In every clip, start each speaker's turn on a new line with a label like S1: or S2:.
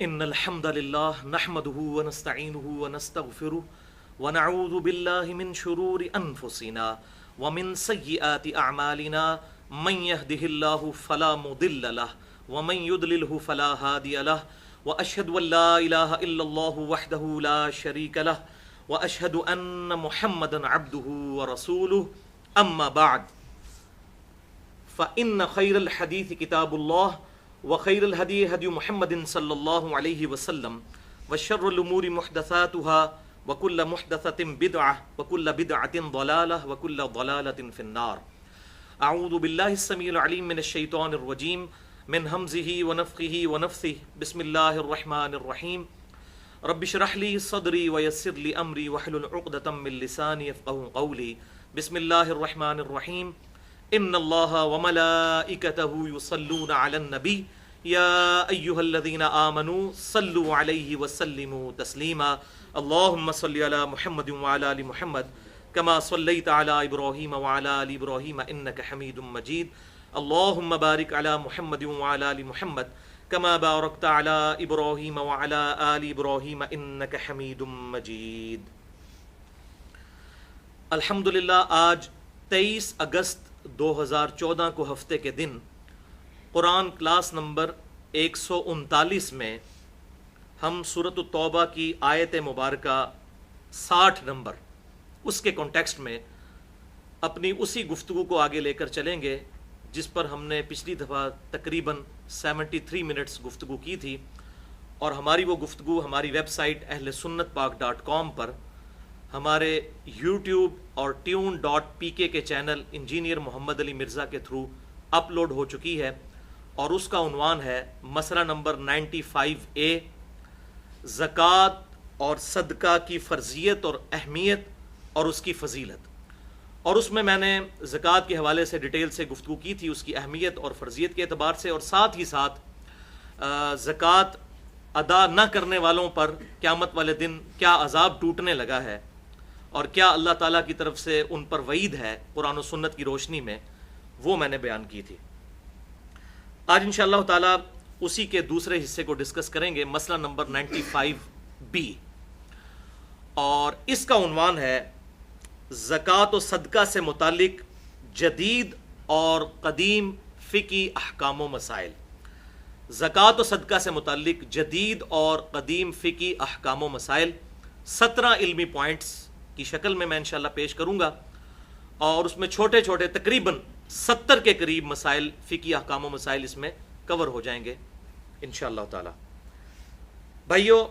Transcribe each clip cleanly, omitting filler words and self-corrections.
S1: ان الحمد لله نحمده ونستعينه ونستغفره ونعوذ بالله من شرور انفسنا ومن سيئات اعمالنا من يهده الله فلا مضل له ومن يضلله فلا هادي له واشهد ان لا اله الا الله وحده لا شريك له واشهد ان محمدا عبده ورسوله اما بعد فان خير الحديث كتاب الله وخير الهدي هدي محمد صلى الله عليه وسلم وشر الأمور محدثاتها وكل محدثة بدعة وكل بدعة ضلالة وكل ضلالة في النار. أعوذ بالله السميع العليم من الشيطان الرجيم من همزه ونفخه ونفثه. بسم الله الرحمن الرحيم. رب اشرح لي صدري ويسر لي أمري واحلل عقدة من لساني يفقهوا قولي. بسم الله الرحمن الرحيم. ان الله وملائكته يصلون على النبي يا ايها الذين امنوا صلوا عليه وسلموا تسليما. اللهم صل على محمد وعلى ال محمد كما صليت على ابراهيم وعلى ال ابراهيم انك حميد مجيد. اللهم بارك على محمد وعلى ال محمد كما باركت على ابراهيم وعلى ال ابراهيم انك حميد مجيد. الحمدللہ آج 23 اگست 2014 کو ہفتے کے دن قرآن کلاس نمبر 139 میں ہم سورۃ التوبہ کی آیت مبارکہ 60 نمبر اس کے کانٹیکسٹ میں اپنی اسی گفتگو کو آگے لے کر چلیں گے جس پر ہم نے پچھلی دفعہ تقریباً 73 منٹس گفتگو کی تھی، اور ہماری وہ گفتگو ہماری ویب سائٹ اہلسنتپاک.com پر، ہمارے یوٹیوب اور tune.pk کے چینل انجینئر محمد علی مرزا کے تھرو اپلوڈ ہو چکی ہے، اور اس کا عنوان ہے مسئلہ نمبر 95A، زکوٰۃ اور صدقہ کی فرضیت اور اہمیت اور اس کی فضیلت. اور اس میں نے زکوٰۃ کے حوالے سے ڈیٹیل سے گفتگو کی تھی، اس کی اہمیت اور فرضیت کے اعتبار سے، اور ساتھ ہی ساتھ زکوٰۃ ادا نہ کرنے والوں پر قیامت والے دن کیا عذاب ٹوٹنے لگا ہے اور کیا اللہ تعالیٰ کی طرف سے ان پر وعید ہے قرآن و سنت کی روشنی میں، وہ میں نے بیان کی تھی. آج انشاءاللہ تعالیٰ اسی کے دوسرے حصے کو ڈسکس کریں گے، مسئلہ نمبر 95B، اور اس کا عنوان ہے زکوٰۃ و صدقہ سے متعلق جدید اور قدیم فقہی احکام و مسائل. زکوٰۃ و صدقہ سے متعلق جدید اور قدیم فقہی احکام و مسائل 17 علمی پوائنٹس کی شکل میں انشاءاللہ پیش کروں گا، اور اس میں چھوٹے چھوٹے تقریباً 70 کے قریب مسائل، فقہی احکام و مسائل اس میں کور ہو جائیں گے انشاءاللہ تعالی. بھائیو،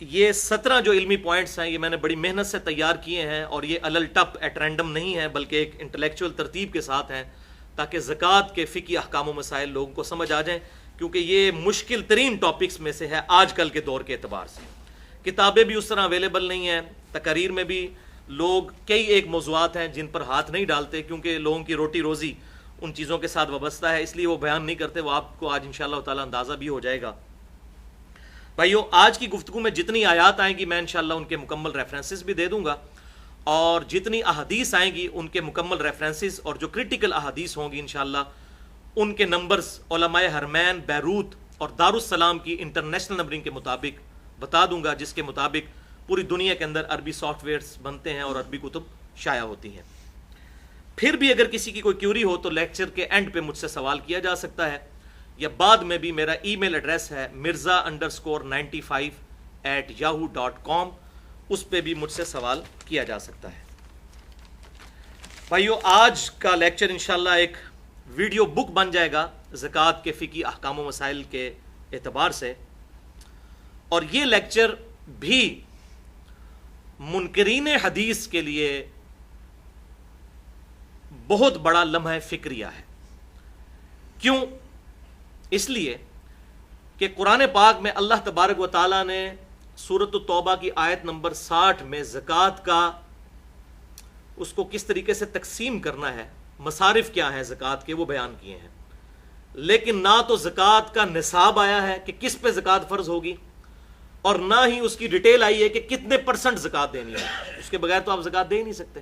S1: یہ 17 جو علمی پوائنٹس ہیں یہ میں نے بڑی محنت سے تیار کیے ہیں، اور یہ الل ٹپ ایٹ رینڈم نہیں ہے، بلکہ ایک انٹلیکچوئل ترتیب کے ساتھ ہیں تاکہ زکوٰۃ کے فقہی احکام و مسائل لوگوں کو سمجھ آ جائیں، کیونکہ یہ مشکل ترین ٹاپکس میں سے ہے آج کل کے دور کے اعتبار سے. کتابیں بھی اس طرح اویلیبل نہیں ہیں، تقاریر میں بھی لوگ کئی ایک موضوعات ہیں جن پر ہاتھ نہیں ڈالتے، کیونکہ لوگوں کی روٹی روزی ان چیزوں کے ساتھ وابستہ ہے، اس لیے وہ بیان نہیں کرتے. وہ آپ کو آج انشاءاللہ تعالی اندازہ بھی ہو جائے گا. بھائیو، آج کی گفتگو میں جتنی آیات آئیں گی میں انشاءاللہ ان کے مکمل ریفرنسز بھی دے دوں گا، اور جتنی احادیث آئیں گی ان کے مکمل ریفرنسز، اور جو کرٹیکل احادیث ہوں گی انشاءاللہ ان کے نمبرز علماء حرمین بیروت اور دارالسلام کی انٹرنیشنل نمبرنگ کے مطابق بتا دوں گا، جس کے مطابق پوری دنیا کے اندر عربی سافٹ ویئرز بنتے ہیں اور عربی کتب شائع ہوتی ہیں. پھر بھی اگر کسی کی کوئی کیوری ہو تو لیکچر کے اینڈ پہ مجھ سے سوال کیا جا سکتا ہے، یا بعد میں بھی میرا ای میل ایڈریس ہے mirza_95@yahoo.com، اس پہ بھی مجھ سے سوال کیا جا سکتا ہے. بھائیو، آج کا لیکچر انشاءاللہ ایک ویڈیو بک بن جائے گا زکوٰۃ کے فقہی احکام و مسائل کے اعتبار سے، اور یہ لیکچر بھی منکرین حدیث کے لیے بہت بڑا لمحہ فکریہ ہے. کیوں؟ اس لیے کہ قرآن پاک میں اللہ تبارک و تعالیٰ نے سورۃ التوبہ کی آیت نمبر 60 میں زکوٰۃ کا اس کو کس طریقے سے تقسیم کرنا ہے، مصارف کیا ہیں زکوٰۃ کے، وہ بیان کیے ہیں. لیکن نہ تو زکوٰۃ کا نصاب آیا ہے کہ کس پہ زکوٰۃ فرض ہوگی، اور نہ ہی اس کی ڈیٹیل آئی ہے کہ کتنے % زکوٰۃ دینی ہے. اس کے بغیر تو آپ زکوٰۃ دے ہی نہیں سکتے.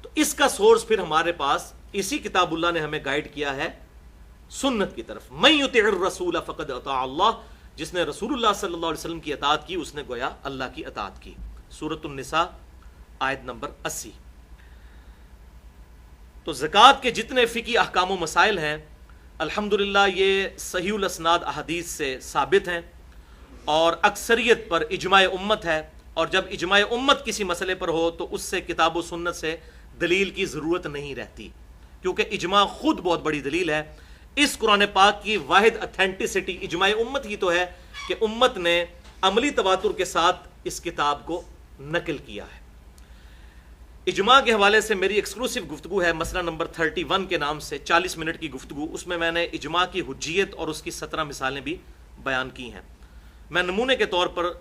S1: تو اس کا سورس پھر ہمارے پاس اسی کتاب اللہ نے ہمیں گائیڈ کیا ہے سنت کی طرف. من یطع الرسول فقد اطاع اللہ، جس نے رسول اللہ صلی اللہ علیہ وسلم کی اطاعت کی اس نے گویا اللہ کی اطاعت کی. سورۃ النساء آیت نمبر 80. تو زکوٰۃ کے جتنے فقہی احکام و مسائل ہیں الحمدللہ یہ صحیح الاسناد احادیث سے ثابت ہیں اور اکثریت پر اجماع امت ہے. اور جب اجماع امت کسی مسئلے پر ہو تو اس سے کتاب و سنت سے دلیل کی ضرورت نہیں رہتی، کیونکہ اجماع خود بہت بڑی دلیل ہے. اس قرآن پاک کی واحد اتھینٹسٹی اجماع امت ہی تو ہے کہ امت نے عملی تواتر کے ساتھ اس کتاب کو نقل کیا ہے. اجماع کے حوالے سے میری ایکسکلوسیو گفتگو ہے مسئلہ نمبر 31 کے نام سے، 40 منٹ کی گفتگو. اس میں میں نے اجماع کی حجیت اور اس کی 17 مثالیں بھی بیان کی ہیں. میں نمونے کے طور پر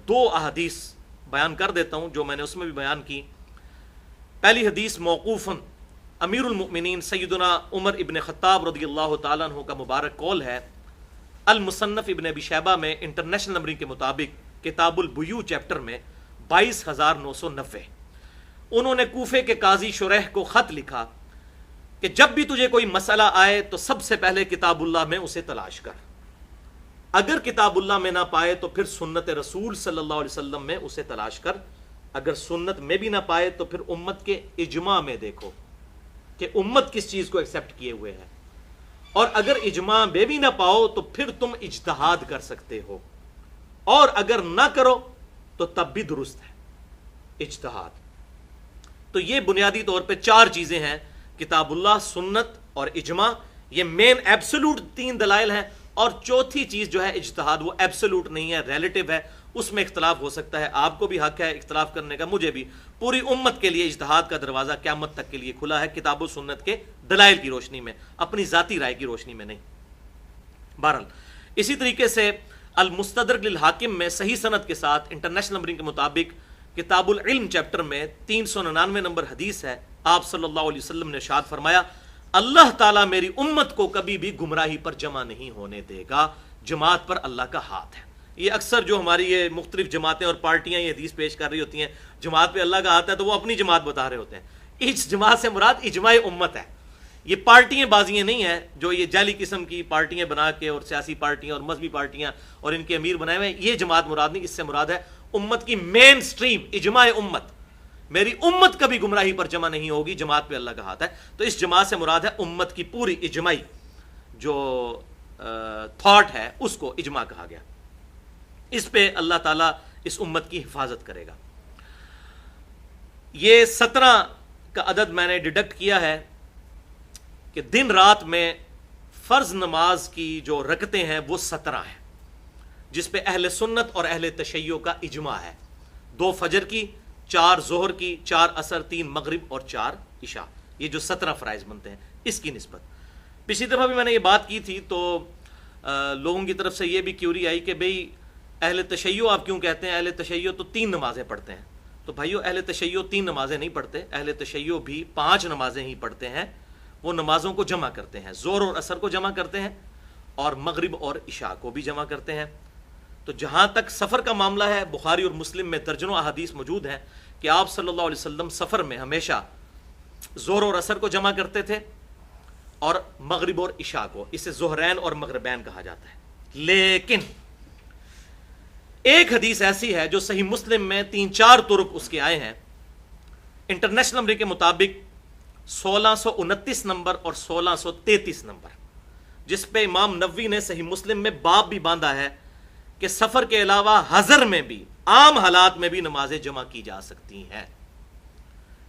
S1: 2 احادیث بیان کر دیتا ہوں جو میں نے اس میں بھی بیان کی. پہلی حدیث موقوفاً امیر المؤمنین سیدنا عمر ابن خطاب رضی اللہ تعالیٰ عنہ کا مبارک قول ہے. المصنف ابن ابی شیبہ میں انٹرنیشنل نمبرنگ کے مطابق کتاب البیوع چیپٹر میں 22,990. انہوں نے کوفے کے قاضی شریح کو خط لکھا کہ جب بھی تجھے کوئی مسئلہ آئے تو سب سے پہلے کتاب اللہ میں اسے تلاش کر، اگر کتاب اللہ میں نہ پائے تو پھر سنت رسول صلی اللہ علیہ وسلم میں اسے تلاش کر، اگر سنت میں بھی نہ پائے تو پھر امت کے اجماع میں دیکھو کہ امت کس چیز کو ایکسیپٹ کیے ہوئے ہے، اور اگر اجماع میں بھی نہ پاؤ تو پھر تم اجتہاد کر سکتے ہو، اور اگر نہ کرو تو تب بھی درست ہے اجتہاد. تو یہ بنیادی طور پہ 4 چیزیں ہیں، کتاب اللہ، سنت اور اجماع. یہ مین ایبسولوٹ 3 دلائل ہیں، اور چوتھی چیز جو ہے اجتہاد، وہ ایبسولوٹ نہیں ہے، ریلیٹیو ہے، اس میں اختلاف ہو سکتا ہے. آپ کو بھی حق ہے اختلاف کرنے کا، مجھے بھی. پوری امت کے لیے اجتہاد کا دروازہ قیامت تک کے لیے کھلا ہے، کتاب و سنت کے دلائل کی روشنی میں، اپنی ذاتی رائے کی روشنی میں نہیں. بہرحال اسی طریقے سے المستدرک للحاکم میں صحیح سند کے ساتھ انٹرنیشنل نمبرنگ کے مطابق کتاب العلم چیپٹر میں 399 نمبر حدیث ہے. آپ صلی اللہ علیہ وسلم نے ارشاد فرمایا اللہ تعالیٰ میری امت کو کبھی بھی گمراہی پر جمع نہیں ہونے دے گا، جماعت پر اللہ کا ہاتھ ہے. یہ اکثر جو ہماری یہ مختلف جماعتیں اور پارٹیاں یہ حدیث پیش کر رہی ہوتی ہیں جماعت پہ اللہ کا ہاتھ ہے، تو وہ اپنی جماعت بتا رہے ہوتے ہیں. اس جماعت سے مراد اجماع امت ہے. یہ پارٹیاں بازیاں نہیں ہیں جو یہ جعلی قسم کی پارٹیاں بنا کے، اور سیاسی پارٹیاں اور مذہبی پارٹیاں اور ان کے امیر بنائے ہوئے ہیں، یہ جماعت مراد نہیں. اس سے مراد ہے امت کی مین سٹریم، اجماع امت. میری امت کبھی گمراہی پر جمع نہیں ہوگی، جماعت پہ اللہ کا ہاتھ ہے. تو اس جماعت سے مراد ہے امت کی پوری اجماعی جو تھاٹ ہے اس کو اجماع کہا گیا. اس پہ اللہ تعالیٰ اس امت کی حفاظت کرے گا. یہ 17 کا عدد میں نے ڈیڈکٹ کیا ہے کہ دن رات میں فرض نماز کی جو رکعتیں ہیں وہ 17 ہیں، جس پہ اہل سنت اور اہل تشیع کا اجماع ہے. 2 فجر کی، 4 ظہر کی، 4 عصر، 3 مغرب اور 4 عشاء. یہ جو 17 فرائض بنتے ہیں اس کی نسبت. پچھلی دفعہ بھی میں نے یہ بات کی تھی تو لوگوں کی طرف سے یہ بھی کیوری آئی کہ بھئی اہل تشیع آپ کیوں کہتے ہیں؟ اہل تشیع تو 3 نمازیں پڑھتے ہیں. تو بھائیو اہل تشیع 3 نمازیں نہیں پڑھتے، اہل تشیع بھی 5 نمازیں ہی پڑھتے ہیں. وہ نمازوں کو جمع کرتے ہیں، ظہر اور عصر کو جمع کرتے ہیں، اور مغرب اور عشاء کو بھی جمع کرتے ہیں. تو جہاں تک سفر کا معاملہ ہے، بخاری اور مسلم میں درجنوں احادیث موجود ہیں کہ آپ صلی اللہ علیہ وسلم سفر میں ہمیشہ ظہر اور عصر کو جمع کرتے تھے اور مغرب اور عشاء کو. اسے ظہرین اور مغربین کہا جاتا ہے. لیکن ایک حدیث ایسی ہے جو صحیح مسلم میں 3-4 طرق اس کے آئے ہیں، انٹرنیشنل نمبر کے مطابق 1629 نمبر اور 1633 نمبر، جس پہ امام نووی نے صحیح مسلم میں باب بھی باندھا ہے کہ سفر کے علاوہ حضر میں بھی، عام حالات میں بھی نمازیں جمع کی جا سکتی ہیں.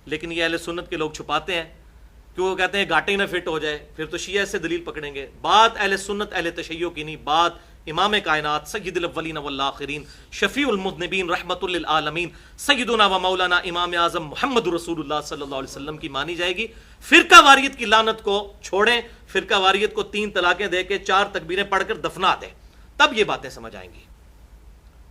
S1: لیکن یہ اہل سنت کے لوگ چھپاتے ہیں کہ وہ کہتے ہیں گھاٹے نہ فٹ ہو جائے، پھر تو شیعہ سے دلیل پکڑیں گے. بات اہل سنت اہل تشیع کی نہیں، بات امام کائنات سید الاولین والآخرین شفیع المذنبین رحمت للعالمین سیدنا و مولانا امام اعظم محمد رسول اللہ صلی اللہ علیہ وسلم کی مانی جائے گی. فرقہ واریت کی لعنت کو چھوڑیں، فرقہ واریت کو 3 طلاقیں دے کے 4 تکبیریں پڑھ کر دفنا دیں، تب یہ باتیں سمجھ آئیں گی.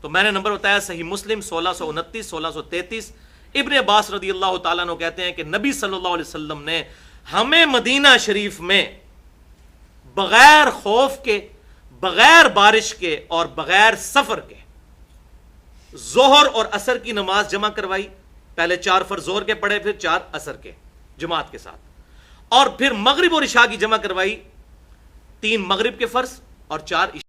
S1: تو میں نے نمبر بتایا صحیح مسلم 1629 1633. ابن عباس رضی اللہ تعالیٰ عنہ کہتے ہیں کہ نبی صلی اللہ علیہ وسلم نے ہمیں مدینہ شریف میں بغیر خوف کے، بغیر بارش کے اور بغیر سفر کے ظہر اور عصر کی نماز جمع کروائی. پہلے 4 فرض ظہر کے پڑھے، پھر 4 عصر کے جماعت کے ساتھ، اور پھر مغرب اور عشاء کی جمع کروائی 3 مغرب کے فرض اور 4